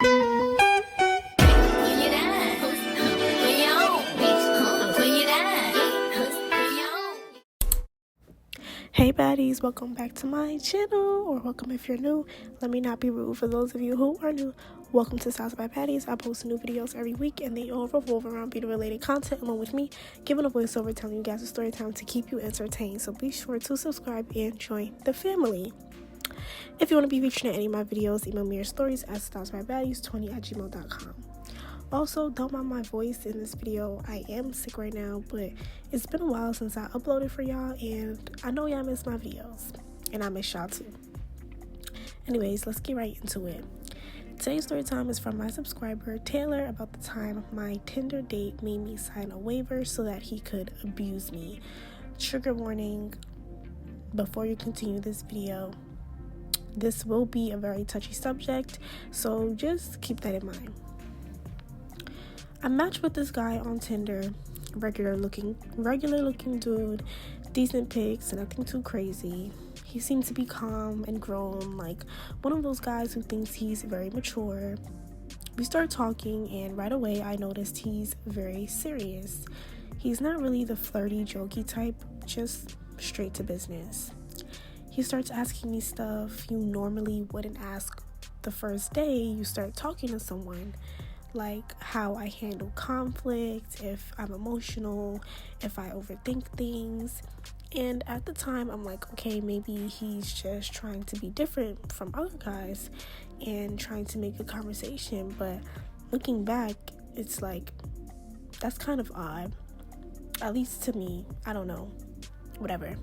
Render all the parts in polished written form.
Hey baddies, welcome back to my channel, or welcome if you're new. Let me not be rude. For those of you who are new, welcome to Styles by Baddies. I post new videos every week and they all revolve around beauty related content, along with me giving a voiceover telling you guys a story time to keep you entertained. So be sure to subscribe and join the family. If you want to be featured in any of my videos, email me your stories at stylesbybaddies20@gmail.com. Also, don't mind my voice in this video. I am sick right now, but it's been a while since I uploaded for y'all, and I know y'all miss my videos, and I miss y'all too. Anyways, let's get right into it. Today's story time is from my subscriber, Taylor, about the time my Tinder date made me sign a waiver so that he could abuse me. Trigger warning, before you continue this video, this will be a very touchy subject, so just keep that in mind. I matched with this guy on Tinder, regular looking dude, decent pics, nothing too crazy. He seemed to be calm and grown, like one of those guys who thinks he's very mature. We started talking, and right away I noticed he's very serious. He's not really the flirty, jokey type, just straight to business. He starts asking me stuff you normally wouldn't ask the first day you start talking to someone. Like how I handle conflict, if I'm emotional, if I overthink things. And at the time, I'm like, okay, maybe he's just trying to be different from other guys and trying to make a conversation. But looking back, it's like, that's kind of odd. At least to me. I don't know. Whatever.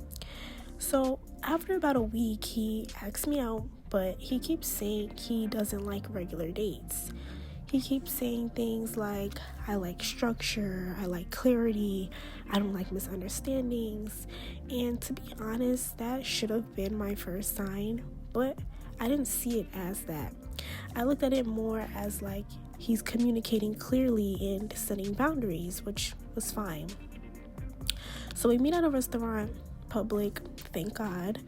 So after about a week, he asks me out, but he keeps saying he doesn't like regular dates. He keeps saying things like, I like structure, I like clarity, I don't like misunderstandings. And to be honest, that should have been my first sign, but I didn't see it as that. I looked at it more as like he's communicating clearly and setting boundaries, which was fine. So we meet at a restaurant, public, thank God.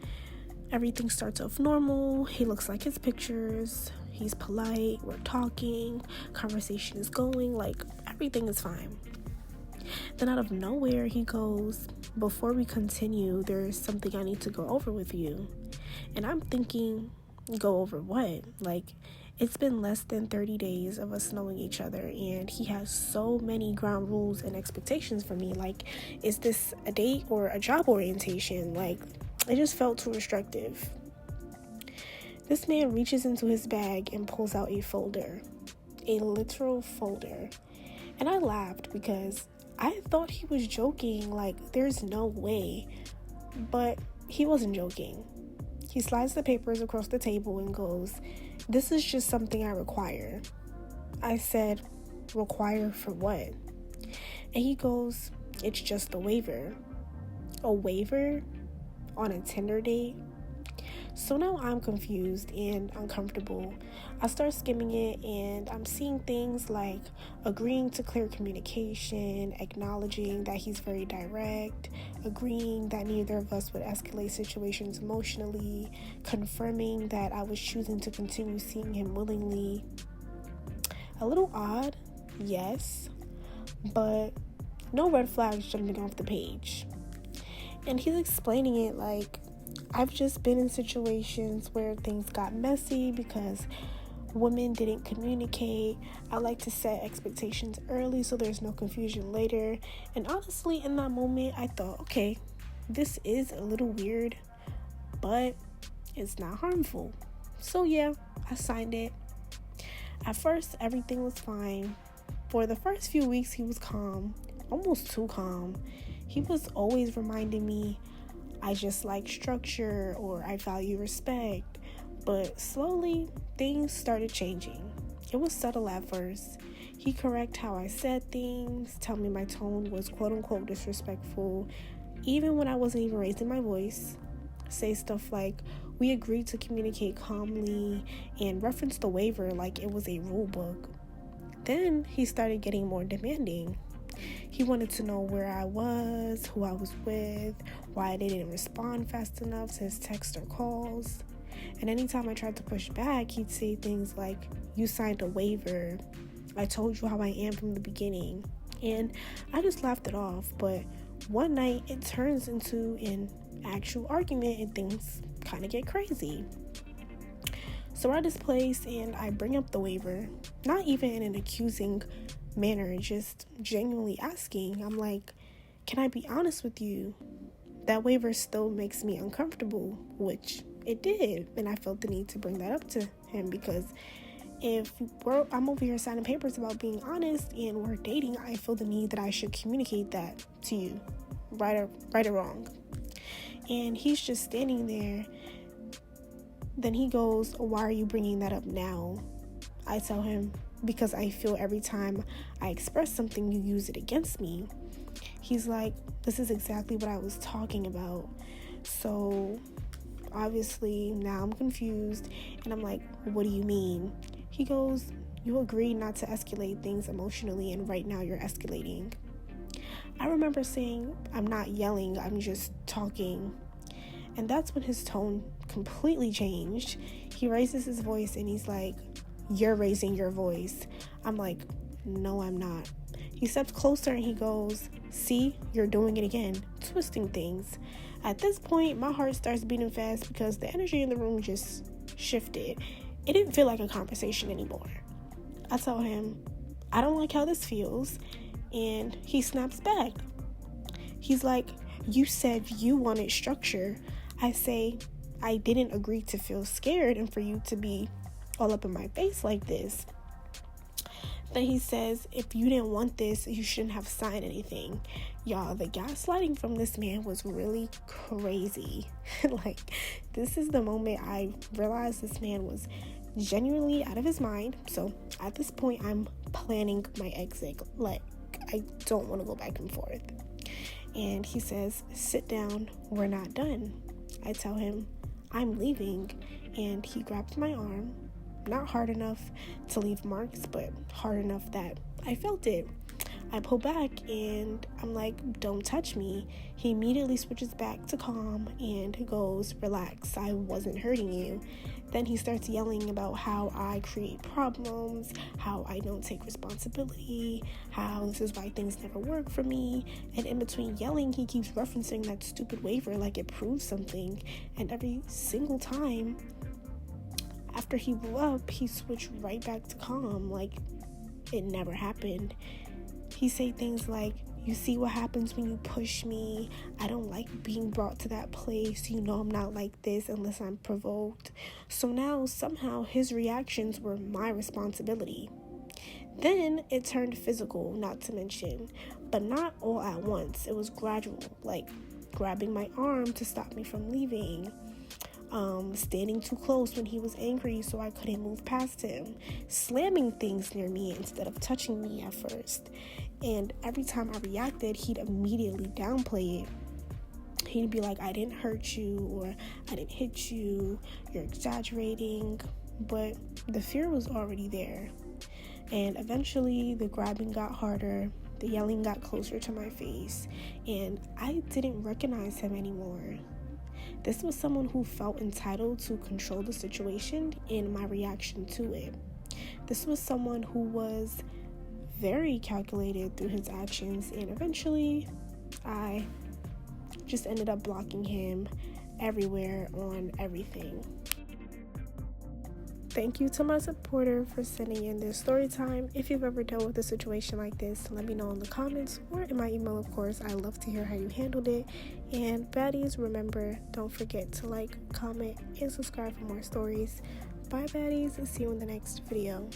Everything starts off normal. He looks like his pictures. He's polite, we're talking, conversation is going, like everything is fine. Then out of nowhere he goes, before we continue, there's something I need to go over with you. And I'm thinking, go over what? Like, it's been less than 30 days of us knowing each other, and he has so many ground rules and expectations for me. Like, is this a date or a job orientation? Like, it just felt too restrictive. This man reaches into his bag and pulls out a folder, a literal folder. And I laughed because I thought he was joking, like there's no way. But he wasn't joking. He slides the papers across the table and goes, "This is just something I require." I said, "Require for what?" And he goes, "It's just a waiver." A waiver on a Tinder date? So now I'm confused and uncomfortable. I start skimming it and I'm seeing things like agreeing to clear communication, acknowledging that he's very direct, agreeing that neither of us would escalate situations emotionally, confirming that I was choosing to continue seeing him willingly. A little odd, yes, but no red flags jumping off the page. And he's explaining it like, I've just been in situations where things got messy because women didn't communicate. I like to set expectations early so there's no confusion later. And honestly, in that moment, I thought, okay, this is a little weird, but it's not harmful. So yeah, I signed it. At first, everything was fine. For the first few weeks, he was calm, almost too calm. He was always reminding me, I just like structure, or I value respect. But slowly, things started changing. It was subtle at first. He'd correct how I said things, tell me my tone was quote-unquote disrespectful, even when I wasn't even raising my voice. Say stuff like, we agreed to communicate calmly, and reference the waiver like it was a rule book. Then he started getting more demanding. He wanted to know where I was, who I was with, why I didn't respond fast enough to his texts or calls. And anytime I tried to push back, he'd say things like, "You signed a waiver. I told you how I am from the beginning." And I just laughed it off. But one night it turns into an actual argument and things kind of get crazy. So we're at this place and I bring up the waiver, not even in an accusing manner, just genuinely asking. I'm like, "Can I be honest with you? That waiver still makes me uncomfortable," which it did. And I felt the need to bring that up to him because if I'm over here signing papers about being honest and we're dating, I feel the need that I should communicate that to you, right or wrong. And he's just standing there. Then he goes, "Why are you bringing that up now?" I tell him, "Because I feel every time I express something, you use it against me." He's like, "This is exactly what I was talking about." So obviously now I'm confused and I'm like, "What do you mean?" He goes, "You agreed not to escalate things emotionally and right now you're escalating." I remember saying, "I'm not yelling, I'm just talking." And that's when his tone completely changed. He raises his voice and he's like, "You're raising your voice." I'm like, "No, I'm not." He steps closer and he goes, "See, you're doing it again, twisting things." At this point, my heart starts beating fast because the energy in the room just shifted. It didn't feel like a conversation anymore. I tell him, "I don't like how this feels." And he snaps back. He's like, "You said you wanted structure." I say, "I didn't agree to feel scared and for you to be all up in my face like this." Then he says, "If you didn't want this, you shouldn't have signed anything." Y'all, the gaslighting from this man was really crazy. Like, this is the moment I realized this man was genuinely out of his mind. So at this point, I'm planning my exit. Like, I don't want to go back and forth. And he says, "Sit down, we're not done." I tell him, "I'm leaving." And he grabs my arm, not hard enough to leave marks, but hard enough that I felt it. I pull back and I'm like, "Don't touch me." He immediately switches back to calm and goes, "Relax, I wasn't hurting you." Then he starts yelling about how I create problems, how I don't take responsibility, how this is why things never work for me. And in between yelling, he keeps referencing that stupid waiver like it proves something. And every single time after he blew up, he switched right back to calm like it never happened. He say things like, "You see what happens when you push me. I don't like being brought to that place. You know I'm not like this unless I'm provoked." So now somehow his reactions were my responsibility. Then it turned physical, not to mention, but not all at once. It was gradual, like grabbing my arm to stop me from leaving, standing too close when he was angry so I couldn't move past him, slamming things near me instead of touching me at first. And every time I reacted, he'd immediately downplay it. He'd be like, "I didn't hurt you," or "I didn't hit you, you're exaggerating." But the fear was already there. And eventually the grabbing got harder, the yelling got closer to my face, and I didn't recognize him anymore. This was someone who felt entitled to control the situation and my reaction to it. This was someone who was very calculated through his actions, and eventually I just ended up blocking him everywhere on everything. Thank you to my supporter for sending in their story time. If you've ever dealt with a situation like this, let me know in the comments or in my email, of course. I love to hear how you handled it. And baddies, remember, don't forget to like, comment, and subscribe for more stories. Bye baddies, see you in the next video.